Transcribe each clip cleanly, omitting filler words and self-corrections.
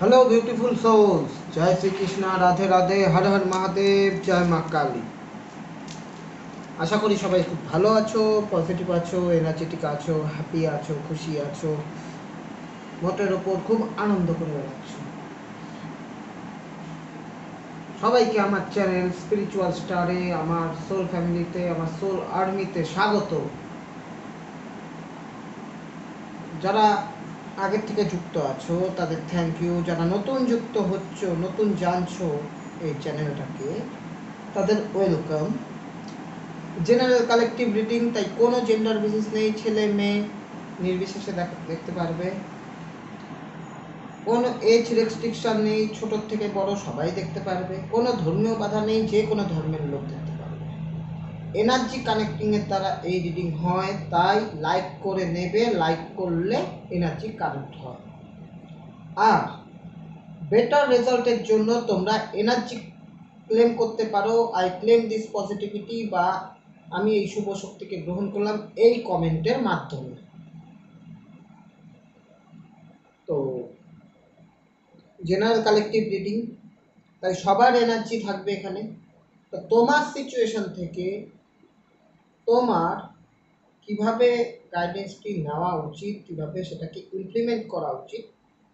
Hello beautiful souls, जय श्री कृष्णा, राधे राधे, हर हर महादेव, जय মা কালী। আশা করি সবাই খুব ভালো আছো, পজিটিভ আছো, এনার্জেটিক আছো, হ্যাপি আছো, খুশি আছো, মোটের ওপর খুব আনন্দ করে বেড়াচ্ছো। সবাইকে আমার চ্যানেল স্পিরিচুয়াল স্টারে, আমার সোল ফ্যামিলিতে, আমার সোল আর্মিতে স্বাগত। যারা আগের থেকে যুক্ত আছো তাদের থ্যাংক ইউ, যারা নতুন যুক্ত হচ্ছ, নতুন জানছো এই চ্যানেলটাকে, তাদের ওয়েলকাম। জেনারেল কালেকটিভ রিডিং, তাই কোনো জেন্ডার বিশেষ নেই, ছেলে মেয়ে নির্বিশেষে দেখতে পারবে। কোনো এজ রেস্ট্রিকশন নেই, ছোটোর থেকে বড় সবাই দেখতে পারবে। কোনো ধর্মীয় বাধা নেই, যে কোনো ধর্মের লোক দেখতে পারবে। এনার্জি কানেক্টিংয়ের দ্বারা এই রিডিং হয়, তাই লাইক করে নেবে, লাইক করলে এনার্জি কানেক্ট হয়। আর বেটার রেজাল্টের জন্য তোমরা এনার্জি ক্লেম করতে পারো, আই ক্লেম দিস পজিটিভিটি, বা আমি এই শুভ শক্তিকে গ্রহণ করলাম, এই কমেন্টের মাধ্যমে। তো জেনারেল কালেকটিভ রিডিং, তাই সবার এনার্জি থাকবে এখানে। তো তোমার সিচুয়েশন থেকে তোমার কিভাবে গাইডেন্সটি নেওয়া উচিত, কিভাবে সেটাকে ইমপ্লিমেন্ট করা উচিত,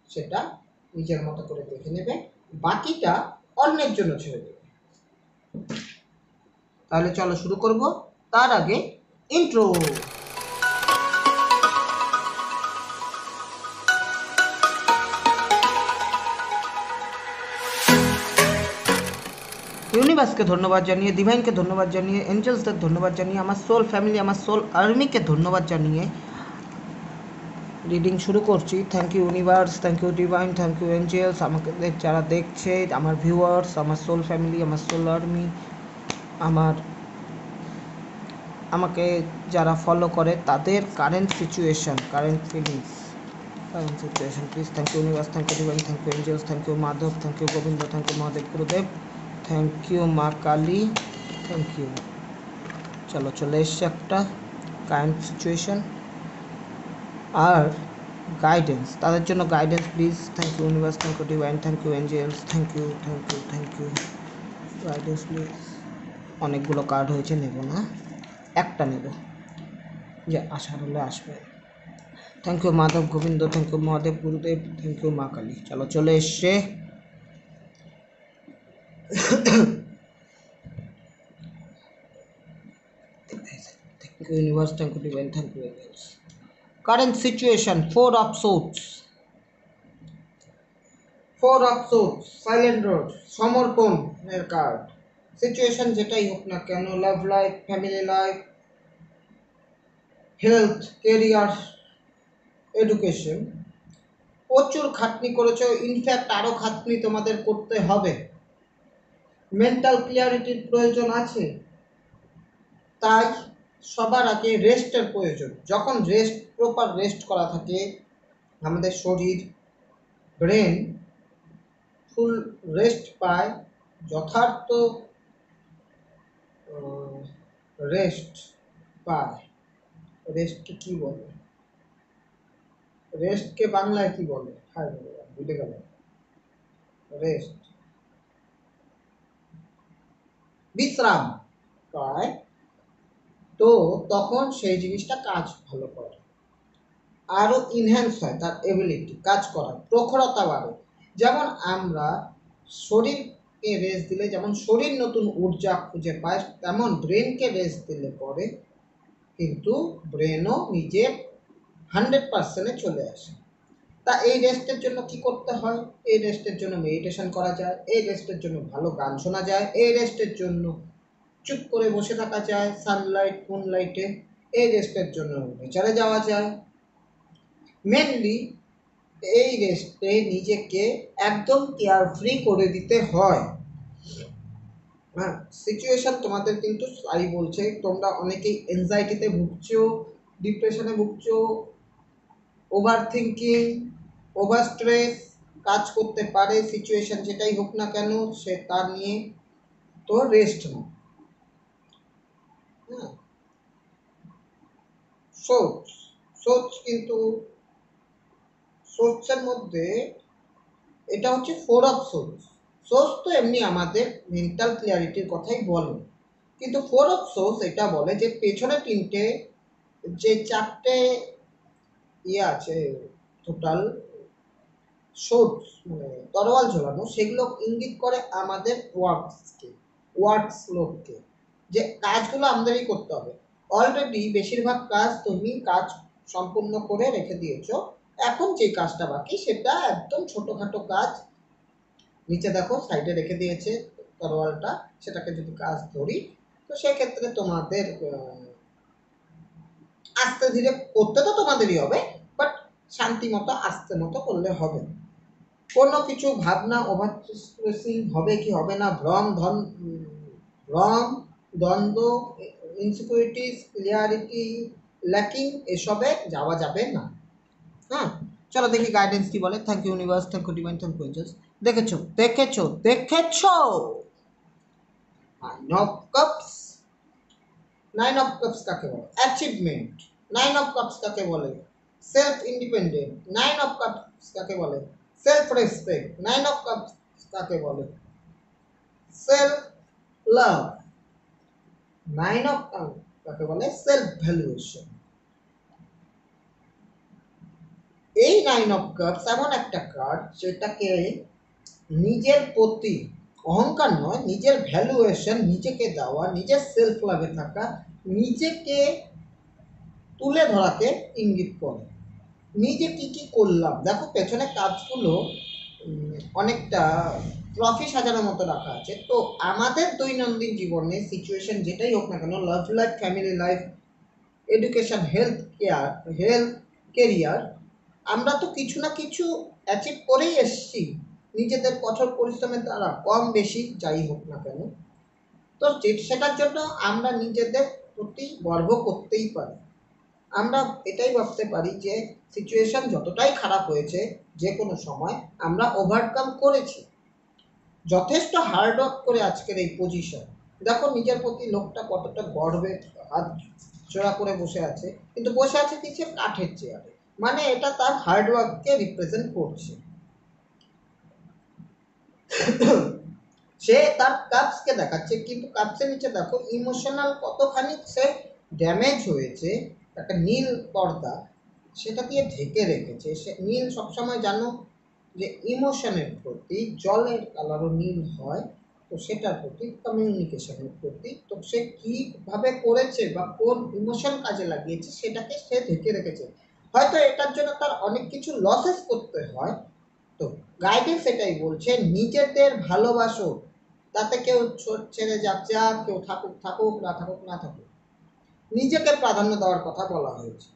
সেটা নিজের মতো করে দেখে নেবে, বাকিটা অন্যের জন্য ছেড়ে দেবে। তাহলে চলো শুরু করব। তার আগে ইন্ট্রো। ইউনিভার্সকে ধন্যবাদ জানিয়ে, ডিভাইনকে ধন্যবাদ জানিয়ে, এঞ্জেলসদের ধন্যবাদ জানিয়ে, আমার সোল ফ্যামিলি, আমার সোল আর্মিকে ধন্যবাদ জানিয়ে রিডিং শুরু করছি। Thank you universe, thank you divine, thank you angels, আমাকে যারা দেখছে, আমার ভিউয়ার্স, আমার সোল ফ্যামিলি, আমার সোল আর্মি, আমাকে যারা ফলো করে, তাদের current situation, current feelings, current situation please. Thank you universe, thank you divine, thank you angels, thank you Madhav, thank you Gobinda, thank you Mahadev Gurudev, thank you মা কালী, থ্যাংক ইউ। চলো চলে এসছে একটা কারেন্ট সিচুয়েশন আর guidance, তাদের জন্য guidance please. Thank you universe, thank you divine, thank you angels, thank you, thank you, thank you, guidance please. অনেকগুলো card হয়েছে, নেব না, একটা নেব, যে আসার হলে আসবে। Thank you Madhav Gobinda, thank you Mahadev Gurudev, thank you মা কালী। চলো চলে এসছে। Thank you universe, thank you divine, thank you angels. Current situation, four of swords, silent road, সমর্পণ এর কার্ড। সিচুয়েশন যেটাই হোক না কেন, love life, family life, health, career, education, প্রচুর খাটনি করেছো, ইনফ্যাক্ট আরও খাটনি তোমাদের করতে হবে। মেন্টাল ক্লিয়ারিটির প্রয়োজন আছে, তাই সবার আগে রেস্টের প্রয়োজন। যখন প্রপার রেস্ট করা থাকে, আমাদের শরীর, ব্রেন ফুল রেস্ট পায়, যথার্থ রেস্ট পায়। রেস্টকে কী বলে, রেস্টকে বাংলায় কী বলে, হায় ভুলে গেল। রেস্ট, বিশ্রাম পায়, তো তখন সেই জিনিসটা কাজ ভালো করে, আরও ইনহ্যান্স হয় তার এবিলিটি, কাজ করার প্রখরতা বাড়ে। যেমন আমরা শরীরকে রেস্ট দিলে যেমন শরীর নতুন ঊর্জা খুঁজে পায়, তেমন ব্রেনকে রেস্ট দিলে পরে কিন্তু ব্রেনও নিজের 100%-এ চলে আসে। তা এই রেস্টের জন্য কি করতে হয়? এই রেস্টের জন্য মেডিটেশন করা যায়, এই রেস্টের জন্য ভালো গান শোনা যায়, এই রেস্টের জন্য চুপ করে বসে থাকা যায় সানলাইট মুনলাইটে, এই রেস্টের জন্য নেচারে যাওয়া যায়। মেনলি এই রেস্টে নিজেকে একদম কেয়ার ফ্রি করে দিতে হয়। হ্যাঁ, সিচুয়েশান তোমাদের কিন্তু তাই বলছে, তোমরা অনেকেই এনজাইটিতে ভুগছো, ডিপ্রেশনে ভুগছো, ওভার থিঙ্কিং, ওভার স্ট্রেস কাজ করতে পারে। সিচুয়েশান যেটাই হোক না কেন, সে তার নিয়ে তো রেস্ট নাও। হ্যাঁ, সোর্স কিন্তু সোর্সের মধ্যে এটা হচ্ছে 4 অফ সোর্স। সোর্স তো এমনি আমাদের মেন্টাল ক্লিয়ারিটির কথাই বলে, কিন্তু 4 অফ সোর্স এটা বলে যে পেছনে তিনটে যে চারটে আছে টোটাল সোর্স, মানে তরোয়াল ঝোলানো, সেগুলো ইঙ্গিত করে আমাদের ওয়ার্কস লোককে, যে কাজগুলো আমাদেরই করতে হবে। অলরেডি বেশিরভাগ কাজ তুমি কাজ সম্পূর্ণ করে রেখে দিয়েছো, এখন যে কাজটা বাকি সেটা একদম ছোটোখাটো কাজ। নিচে দেখো সাইডে রেখে দিয়েছে তরোয়ালটা, সেটাকে যদি কাজ ধরি তো সেক্ষেত্রে তোমাদের আস্তে ধীরে করতে তো তোমাদেরই হবে, বাট শান্তি মতো আস্তে মতো করলে হবে। কোনো কিছু ভাবনা ওভার স্ট্রেসিং হবে কি হবে না, ভ্রম, দ্বন্দ্ব, ইনসিকিউরিটিস, ক্লিয়ারিটি ল্যাকিং, এসবে যাওয়া যাবে না। হ্যাঁ, চলো দেখি গাইডেন্স কি বলে। Thank you universe, thank you divine, thank you angels. দেখেছো দেখেছো দেখেছো, 9 অফ কাপস। 9 অফ কাপস কাকে বলে? অ্যাচিভমেন্ট। 9 অফ কাপস কাকে বলে? Self independent. 9 অফ কাপস কাকে বলে? Self respect. 9 অফ কাপস কাকে বলে? Self love. 9 অফ কাপস কাকে বলে? Self valuation. এই 9 অফ কাপস এমন একটা কার্ড যেটাকে নিজের প্রতি অহংকার নয়, নিজের ভ্যালুয়েশন, নিজেকে দেওয়া, নিজের সেলফ লাভে থাকা, নিজেকে তুলে ধরাকে ইঙ্গিত করে। নিজে কি কি করলাম, দেখো পেছনে কাজগুলো অনেকটা ট্রফি সাজানোর মতো রাখা আছে। তো আমাদের দৈনন্দিন জীবনে সিচুয়েশন যেটাই হোক না কেন, love life, family life, education, health career, আমরা তো কিছু না কিছু অ্যাচিভ করেই এসছি নিজেদের কঠোর পরিশ্রমের দ্বারা, কম বেশি যাই হোক না কেন। তো সেটার জন্য আমরা নিজেদের প্রতি গর্ব করতেই পারি। আমরা এটাই ভাবতে পারি যে সিচুয়েশন যতটাই খারাপ হয়েছে যে কোনো সময় আমরা ওভারকাম করেছি, যথেষ্ট হার্ডওয়ার্ক করে আজকের এই পজিশন। দেখো নিজের প্রতি লোকটা কতটা গর্বে হাত জোড়া করে বসে আছে, কিন্তু বসে আছে কিছু কাঠের চেয়ারে, মানে এটা তার হার্ডওয়ার্ককে রিপ্রেজেন্ট করছে। সে তার কাপসকে দেখাচ্ছে, কিন্তু কাপসের নিচে দেখো ইমোশনাল কতখানি সে ড্যামেজ হয়েছে। একটা নীল পর্দা সেটা দিয়ে ঢেকে রেখেছে। সে নীল সবসময় জানো যে ইমোশনের প্রতি, জলের কালারও নীল হয়, তো সেটার প্রতি, কমিউনিকেশনের প্রতি। তো সে কীভাবে করেছে বা কোন ইমোশন কাজে লাগিয়েছে সেটাকে সে ঢেকে রেখেছে। হয়তো এটার জন্য তার অনেক কিছু লসেস করতে হয়। তো গাইডেন্স এটাই বলছে, নিজেদের ভালোবাসো, তাতে কেউ ছেড়ে যাচ্ছে, কেউ থাকুক থাকুক, না থাকুক না থাকুক। নিজেকে প্রাধান্য দেওয়ার কথা বলা হয়েছে,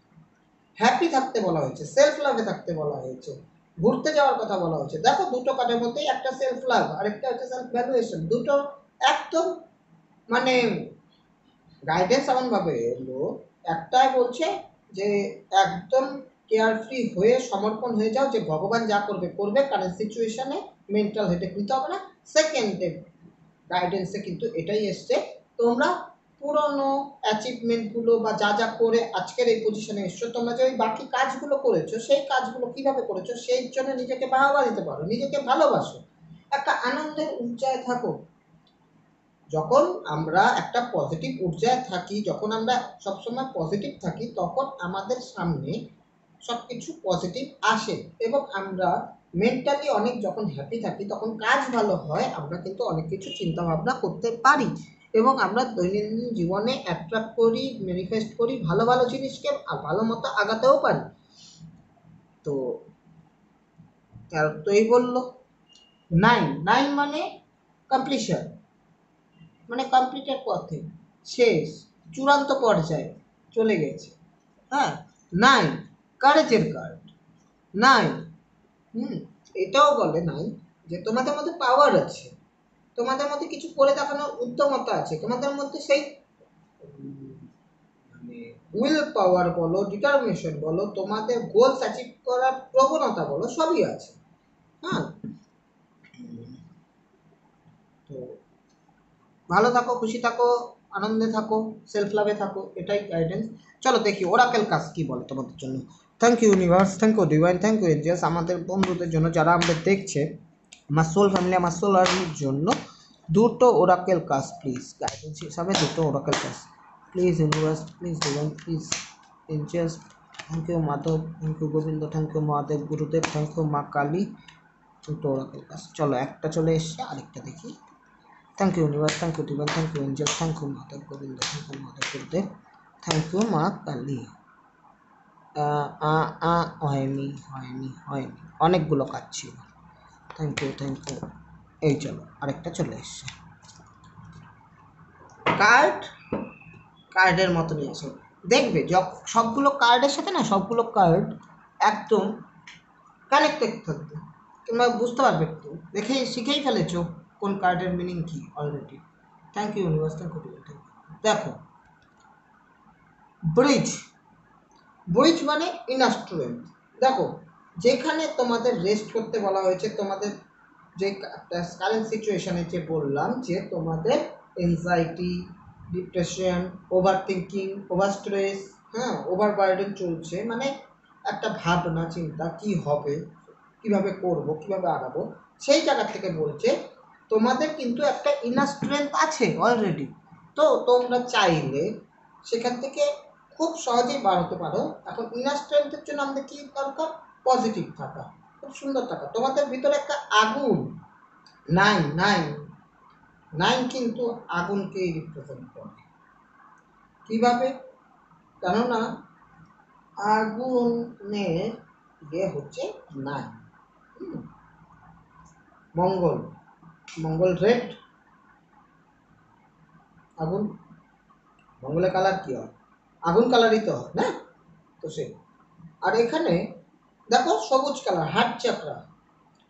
হ্যাপি থাকতে বলা হয়েছে, সেলফ লাভে থাকতে বলা হয়েছে, ঘুরতে যাওয়ার কথা বলা হয়েছে। দেখো দুটো কার্ডের মধ্যেই একটা সেলফ লাভ আর একটা হচ্ছে সেলফ ভ্যালুয়েশন, দুটো একদম মানে গাইডেন্স এমনভাবে এলো। একটাই বলছে যে একদম কেয়ারফ্রি হয়ে সমর্পণ হয়ে যাও, যে ভগবান যা করবে করবে, কারণ সিচুয়েশনে মেন্টাল হেডেক নিতে হবে না। সেকেন্ডে গাইডেন্সে কিন্তু এটাই এসছে, তোমরা পুরনো অ্যাচিভমেন্টগুলো বা যা যা করে আজকের এই পজিশনে এসছো, তোমরা যে ওই বাকি কাজগুলো করেছো, সেই কাজগুলো কিভাবে করেছো সেই জন্য নিজেকে বাহবা দিতে পারো, নিজেকে ভালোবাসো, একটা আনন্দের ঊর্জায় থাকো। যখন আমরা একটা পজিটিভ ঊর্জায় থাকি, যখন আমরা সবসময় পজিটিভ থাকি, তখন আমাদের সামনে সব কিছু পজিটিভ আসে, এবং আমরা মেন্টালি অনেক যখন হ্যাপি থাকি তখন কাজ ভালো হয়, আমরা কিন্তু অনেক কিছু চিন্তা ভাবনা করতে পারি, এবং আমরা দৈনন্দিন জীবনে অ্যাট্রাক্ট করি, ম্যানিফেস্ট করি ভালো ভালো জিনিসকে, ভালো মতো আগাতেও পারি। তো তো এই বললো 9 মানে কমপ্লিশন, মানে কমপ্লিটের পথে, শেষ, চূড়ান্ত পর্যায়ে চলে গেছে। হ্যাঁ, 9 কারেজের কার্ড। 9 এটাও বলে নাই যে তোমাদের মধ্যে পাওয়ার আছে, তোমাদের মধ্যে কিছু করে দেখানোর উদ্যমতা আছে, তোমাদের মধ্যে সেই মানে উইল পাওয়ার বলো, ডিটারমিনেশন বলো, তোমাদের গোলস অ্যাচিভ করার প্রবণতা বলো, সবই আছে। হ্যাঁ, তো ভালো থাকো, খুশি থাকো, আনন্দে থাকো, সেলফ লাভে থাকো, এটাই গাইডেন্স। চলো দেখি ওরাকেল কাজ কি বলে তোমাদের জন্য। Thank you universe, thank you divine, thank you angels, আমাদের বন্ধুদের জন্য যারা আমাদের দেখছে, আমার সোল ফ্যামিলি, আমার সোল আর্মির জন্য দুটো ওরাকেল কাজ প্লিজ, গাইডেন্স হিসাবে দুটো ওরাকেল কাজ please universe, please divine, please angels. Thank you Madhav, thank you Gobinda, thank you Mahadev Gurudev, thank you মা কালী। দুটো ওরাকেল কাজ, চলো একটা চলে এসছে, আরেকটা দেখি। Thank you universe, thank you divine, thank you angels, thank you Mahadev Gobinda, thank you Mahadev Gurudev, thank you মা কালী। হয়নি হয়নি হয়নি, অনেকগুলো কাজ ছিল। Thank you thank you. এই চলো আরেকটা চলে এসছে। কার্ড কার্ডের মতনই আছে, দেখবে সবগুলো কার্ডের সাথে না, সবগুলো কার্ড একদম কানেক্টেড থাকবে, তোমরা বুঝতে পারবে, একটু দেখে শিখেই ফেলেছো কোন কার্ডের মিনিং কি already. Thank you universe, thank you. দেখো ব্রিজ, ব্রিজ মানে ইনস্ট্রুমেন্ট। দেখো যেখানে তোমাদের রেস্ট করতে বলা হয়েছে, তোমাদের যে কারেন্ট সিচুয়েশানে যে বললাম যে তোমাদের anxiety, depression, over thinking, over stress, হ্যাঁ, ওভার বার্ডেন চলছে, মানে একটা ভাবনা চিন্তা কি হবে, কিভাবে করব, কিভাবে আগাবো, সেই জায়গা থেকে বলছে তোমাদের কিন্তু একটা ইনার স্ট্রেংথ আছে অলরেডি। তো তোমরা চাইলে সেখান থেকে খুব সহজেই বার হতে পারো। এখন ইনার স্ট্রেংথের জন্য আমাদের কী দরকার? পজিটিভ থাকা, খুব সুন্দর থাকা। তোমাদের ভিতরে একটা আগুন, নাইন নাইন নাইন কিন্তু আগুনকেই রিপ্রেজেন্ট করে। কীভাবে? কেননা আগুনের হচ্ছে নাইন। মঙ্গল, মঙ্গল রেড, আগুন, মঙ্গলের কালার কী হয়? আগুন কালারই তো হয় না? তো সে আর এখানে দেখো সবুজ কালার, হার্ট চাকরা।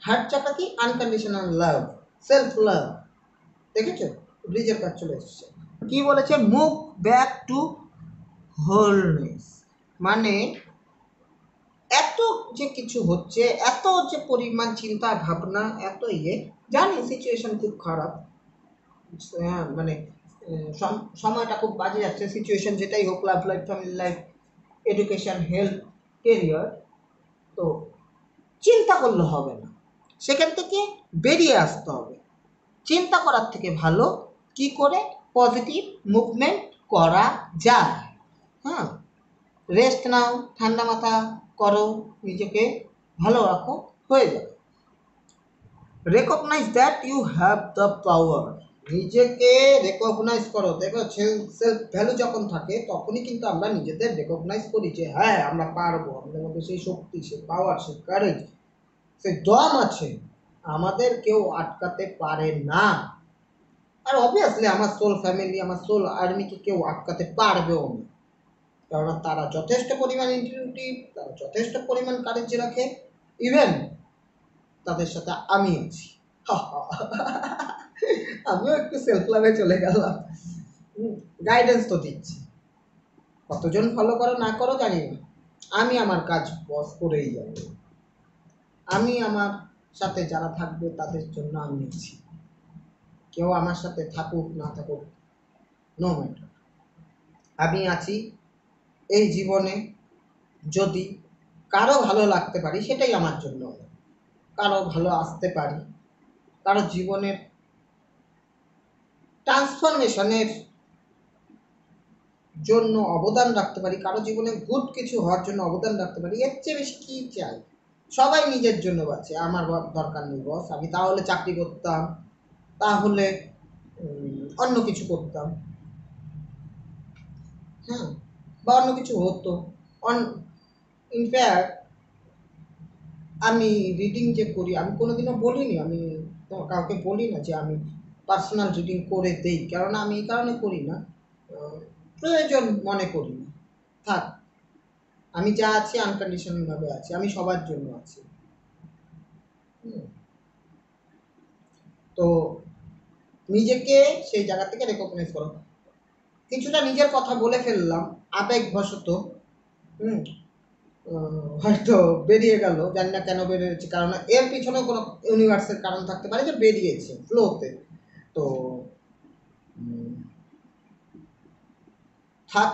হার্ট চাকরা কি? Unconditional love, self love. দেখেছো ব্রিজের কাজ চলে এসছে। কি বলেছে? মুভ ব্যাক টু হোলনেস, মানে এত যে কিছু হচ্ছে, এত যে পরিমাণ চিন্তা ভাবনা, এত জানি সিচুয়েশন খুব খারাপ, মানে সময়টা খুব বাজে যাচ্ছে, সিচুয়েশন যেটাই হোক, love life, family life, education, health, career, তো চিন্তা করলে হবে না, সেখান থেকে বেরিয়ে আসতে হবে। চিন্তা করার থেকে ভালো কি করে পজিটিভ মুভমেন্ট করা যায়। হ্যাঁ, রেস্ট নাও, ঠান্ডা মাথা করো, নিজেকে ভালো রাখো, হয়ে যাবে। Recognise that you have the power, নিজেকে রেকগনাইজ করো। দেখো সেলফ ভ্যালু যখন থাকে তখনই কিন্তু আমরা নিজেদের রেকগনাইজ করি যে হ্যাঁ আমরা পারবো, আমাদের মধ্যে সেই শক্তি, সেই পাওয়ার, সেই কারেজ, সেই দম আছে, আমাদের কেউ আটকাতে পারে না। আর অবভিয়াসলি আমার সোল ফ্যামিলি, আমার সোল আর্মিকে কেউ আটকাতে পারবেও না, কারণ তারা যথেষ্ট পরিমাণ ইন্টিউটিভ, তারা যথেষ্ট পরিমাণ কারেজ রাখে। ইভেন তাদের সাথে আমি আছি, আমিও একটু সেলফ লাভে চলে গেলাম, গাইডেন্স তো দিচ্ছি। কতজন ফলো করো না করো জানি না, আমি আমার কাজ বস করেই যাব। আমি আমার সাথে যারা থাকবে তাদের জন্য আমি আছি, কেউ আমার সাথে থাকুক না থাকুক, নো ম্যাটার, আমি আছি। এই জীবনে যদি কারো ভালো লাগতে পারি সেটাই আমার জন্য, কারো ভালো আসতে পারি, কারো জীবনের ট্রান্সফরমেশনের জন্য অবদান রাখতে পারি, কারো জীবনে গুড কিছু হওয়ার জন্য অবদান রাখতে পারি, এর চেয়ে বেশি কী চাই? সবাই নিজের জন্য বাঁচে, আমার দরকার নেই বস, আমি তাহলে চাকরি করতাম, তাহলে অন্য কিছু করতাম, হ্যাঁ, বা অন্য কিছু হতো। ইনফ্যাক্ট আমি রিডিং যে করি, আমি কোনোদিনও বলিনি, আমি কাউকে বলি না যে আমি পার্সোনাল রিডিং করে দেই, কেননা আমি এই কারণে করি না, প্রয়োজন মনে করি না। থাক, আমি যা আছি আনকন্ডিশনালভাবে আছি, আমি সবার জন্য আছি। তো নিজেকে সেই জায়গা থেকে রেকগনাইজ করো। কিছুটা নিজের কথা বলে ফেললাম আবেগবশত, হয়তো বেরিয়ে গেল, জানি না কেন বেরিয়েছে, কারণ এর পিছনেও কোনো ইউনিভার্সের কারণ থাকতে পারে যে বেরিয়েছে ফ্লোতে। তো থাক,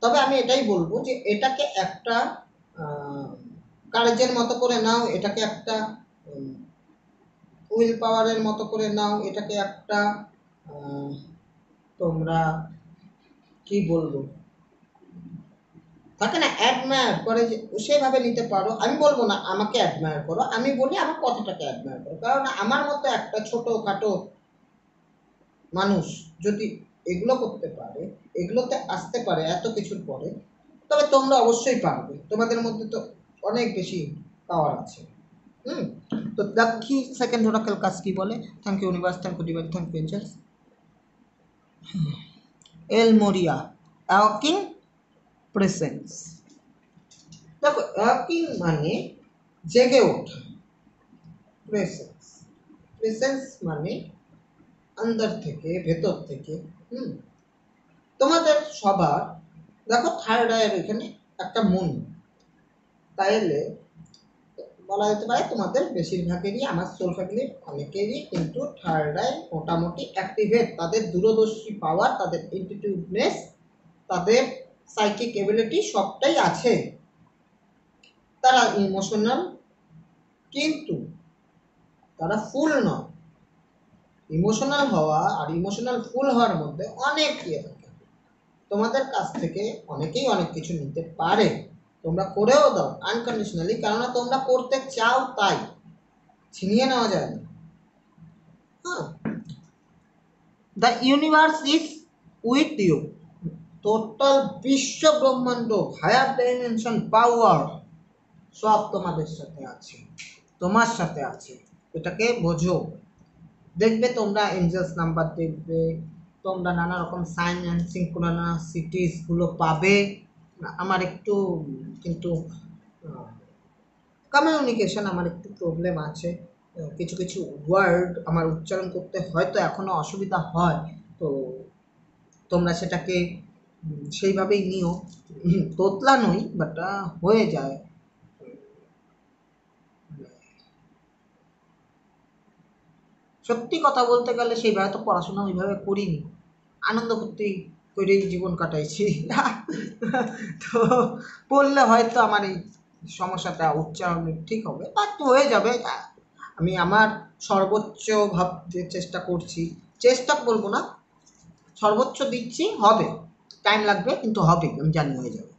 তবে আমি এটাই বলবো যে এটাকে একটা কারেজের মতো করে নাও, এটাকে একটা উইল পাওয়ারের মতো করে নাও, এটাকে একটা তোমরা কি বলবো, থাকে না অ্যাডমায়ার করে, যে সেভাবে নিতে পারো। আমি বলবো না আমাকে অ্যাডমায়ার করো, আমি বলি আমার কথাটাকে অ্যাডমায়ার করো, কারণ আমার মতো একটা ছোটোখাটো মানুষ যদি এগুলো করতে পারে, এগুলোতে আসতে পারে এত কিছুর পরে, তবে তোমরা অবশ্যই পারবে, তোমাদের মধ্যে তো অনেক বেশি পাওয়ার আছে। তো দেখি সেকেন্ড ওরাকেল কাজ কি বলে। Thank you universe, thank you divine, thank you angels. El Morya, awakening presence. দেখো অ্যাওয়াকিং মানে জেগে ওঠা, প্রেসেন্স, প্রেসেন্স মানে আন্দার থেকে, ভেতর থেকে। তোমাদের সবার দেখো থার্ড আইয়ের এখানে একটা মন, তাইলে বলা যেতে পারে তোমাদের বেশিরভাগেরই, আমার সোল ফ্যামিলির অনেকেরই কিন্তু থার্ড আই মোটামুটি অ্যাক্টিভেট, তাদের দূরদর্শী পাওয়ার, তাদের ইনটিউটিভনেস, তাদের সাইকিক এবিলিটি সবটাই আছে। তারা ইমোশনাল, কিন্তু তারা ফুল নয়। ইমোশনাল হওয়া আর ইমোশনাল ফুল হওয়ার মধ্যে অনেক ইয়ে থাকে। তোমাদের কাছ থেকে অনেকেই অনেক কিছু নিতে পারে, তোমরা করেও দাও আনকন্ডিশনালি, কেননা তোমরা করতে চাও, তাই ছিনিয়ে নেওয়া যায় না। হ্যাঁ, the universe is with you, total বিশ্ব ব্রহ্মাণ্ড, হায়ার ডাইমেনশন পাওয়ার সব তোমাদের সাথে আছে, তোমার সাথে আছে, এটাকে বোঝো। দেখবে তোমরা এঞ্জেলস নাম্বার দেখবে, তোমরা নানা রকম সাইন অ্যান্ড সিঙ্ক্রোনাসিটিসগুলো পাবে। আমার একটু কিন্তু কমিউনিকেশন আমার একটু প্রবলেম আছে, কিছু কিছু ওয়ার্ড আমার উচ্চারণ করতে হয়তো এখনও অসুবিধা হয়, তো তোমরা সেটাকে সেইভাবেই নিও। তোতলা নই, বাট হয়ে যায়। সত্যি কথা বলতে গেলে সেইভাবে তো পড়াশোনা ওইভাবে করিনি, আনন্দ করতেই করেই জীবন কাটাইছি। তো পড়লে হয়তো আমার এই সমস্যাটা উচ্চারণ ঠিক হবে, বাট হয়ে যাবে। আমি আমার সর্বোচ্চ ভাবতে চেষ্টা করছি, চেষ্টা বলবো না, সর্বোচ্চ দিচ্ছি, হবে, টাইম লাগবে কিন্তু হবে, আমি জানি হয়ে যাবে।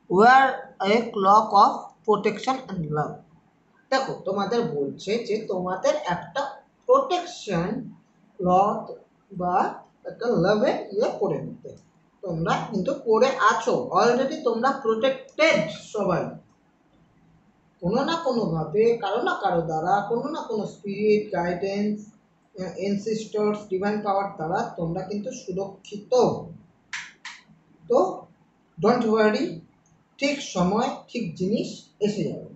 Wear a cloak of protection and love. দেখো তোমাদের বলছে যে তোমাদের একটা প্রোটেকশন ক্লথ বা একটা লাভে ইয়ে করে নিতে, তোমরা কিন্তু করে আছো অলরেডি, তোমরা প্রোটেক্টেড সবাই, কোনো না কোনোভাবে, কারো না কারো দ্বারা, কোনো না কোনো স্পিরিট গাইডেন্স, এনসিস্টার্স, ডিভাইন পাওয়ার দ্বারা তোমরা কিন্তু সুরক্ষিত। তো ডোন্ট ওয়ারি, ঠিক সময় ঠিক জিনিস এসে যাবে।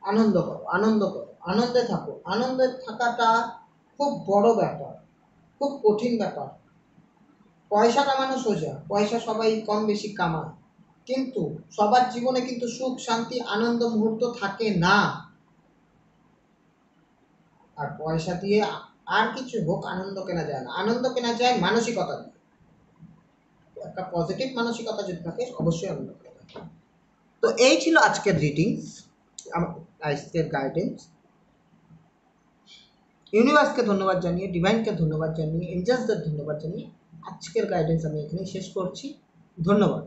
আনন্দ করো, আনন্দ করো, আনন্দে থাকো। আনন্দে থাকাটা খুব বড় ব্যাপার, খুব কঠিন ব্যাপার। পয়সা কামানো সোজা, পয়সা সবাই কম বেশি কামায়, কিন্তু সবার জীবনে কিন্তু সুখ শান্তি আনন্দ মুহূর্ত থাকে না। আর পয়সা দিয়ে আর কিছু হোক আনন্দ কেনা যায় না, আনন্দ কেনা যায় মানসিকতা দিয়ে। একটা পজিটিভ মানসিকতা যদি থাকে অবশ্যই আনন্দ কেনা যায়। তো এই ছিল আজকের রিডিংস, আজকের গাইডেন্স। ইউনিভার্সকে ধন্যবাদ জানিয়ে, ডিভাইনকে ধন্যবাদ জানিয়ে, এঞ্জেলসদের ধন্যবাদ জানিয়ে আজকের গাইডেন্স আমি এখানেই শেষ করছি। ধন্যবাদ।